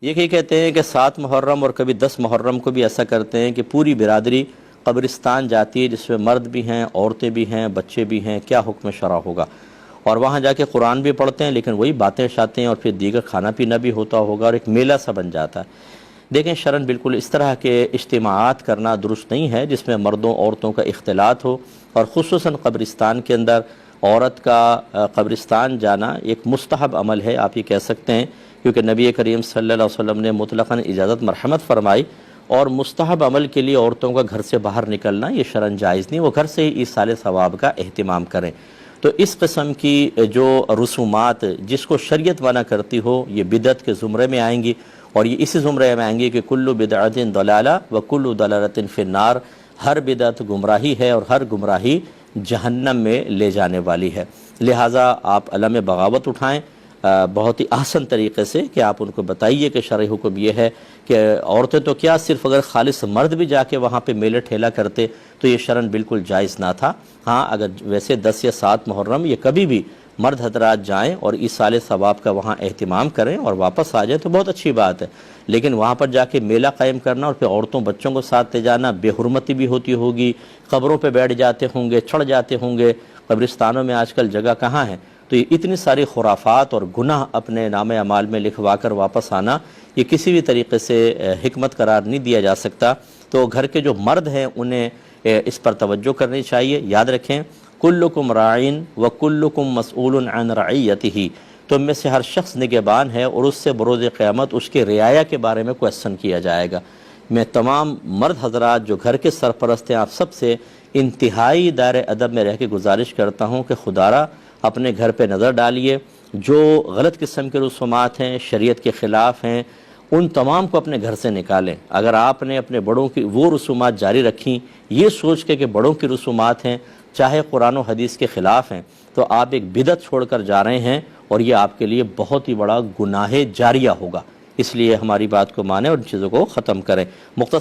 یہ کہتے ہیں کہ 7 محرم اور کبھی 10 محرم کو بھی ایسا کرتے ہیں کہ پوری برادری قبرستان جاتی ہے، جس میں مرد بھی ہیں، عورتیں بھی ہیں، بچے بھی ہیں، کیا حکم شرع ہوگا؟ اور وہاں جا کے قرآن بھی پڑھتے ہیں، لیکن وہی باتیں شاتیں اور پھر دیگر کھانا پینا بھی ہوتا ہوگا اور ایک میلہ سا بن جاتا ہے۔ دیکھیں شرعاً بالکل اس طرح کے اجتماعات کرنا درست نہیں ہے جس میں مردوں عورتوں کا اختلاط ہو، اور خصوصاً قبرستان کے اندر عورت کا قبرستان جانا ایک مستحب عمل ہے، آپ یہ کہہ سکتے ہیں، کیونکہ نبی کریم صلی اللہ علیہ وسلم نے مطلقاً اجازت مرحمت فرمائی، اور مستحب عمل کے لیے عورتوں کا گھر سے باہر نکلنا یہ شرعاً جائز نہیں، وہ گھر سے ہی ایصال ثواب کا اہتمام کریں۔ تو اس قسم کی جو رسومات جس کو شریعت منع کرتی ہو یہ بدعت کے زمرے میں آئیں گی، اور یہ اسی زمرے میں آئیں گی کہ کل بدعت ضلالہ و کل ضلالۃ فی النار، ہر بدعت گمراہی ہے اور ہر گمراہی جہنم میں لے جانے والی ہے۔ لہٰذا آپ علم بغاوت اٹھائیں بہت ہی احسن طریقے سے کہ آپ ان کو بتائیے کہ شرعی حکم یہ ہے کہ عورتیں تو کیا، صرف اگر خالص مرد بھی جا کے وہاں پہ میلہ ٹھیلا کرتے تو یہ شرعاً بالکل جائز نہ تھا۔ ہاں اگر ویسے 10 یا 7 محرم یہ کبھی بھی مرد حضرات جائیں اور ایصال ثواب کا وہاں اہتمام کریں اور واپس آ جائیں تو بہت اچھی بات ہے، لیکن وہاں پر جا کے میلہ قائم کرنا اور پھر عورتوں بچوں کو ساتھ لے جانا بے حرمتی بھی ہوتی ہوگی، قبروں پہ بیٹھ جاتے ہوں گے، چڑھ جاتے ہوں گے، قبرستانوں میں آج کل جگہ کہاں ہے، تو یہ اتنی ساری خرافات اور گناہ اپنے نام اعمال میں لکھوا کر واپس آنا یہ کسی بھی طریقے سے حکمت قرار نہیں دیا جا سکتا۔ تو گھر کے جو مرد ہیں انہیں اس پر توجہ کرنی چاہیے۔ یاد رکھیں کلکم راعین و کلکم مسئول عن رعیتہ، تم میں سے ہر شخص نگہبان ہے اور اس سے بروز قیامت اس کے رعایا کے بارے میں کوسچن کیا جائے گا۔ میں تمام مرد حضرات جو گھر کے سرپرست ہیں آپ سب سے انتہائی دائرہ ادب میں رہ کے گزارش کرتا ہوں کہ خدارا اپنے گھر پہ نظر ڈالیے، جو غلط قسم کے رسومات ہیں، شریعت کے خلاف ہیں، ان تمام کو اپنے گھر سے نکالیں۔ اگر آپ نے اپنے بڑوں کی وہ رسومات جاری رکھیں یہ سوچ کے کہ بڑوں کی رسومات ہیں چاہے قرآن و حدیث کے خلاف ہیں، تو آپ ایک بدعت چھوڑ کر جا رہے ہیں اور یہ آپ کے لیے بہت ہی بڑا گناہ جاریہ ہوگا۔ اس لیے ہماری بات کو مانیں اور ان چیزوں کو ختم کریں۔ مختصر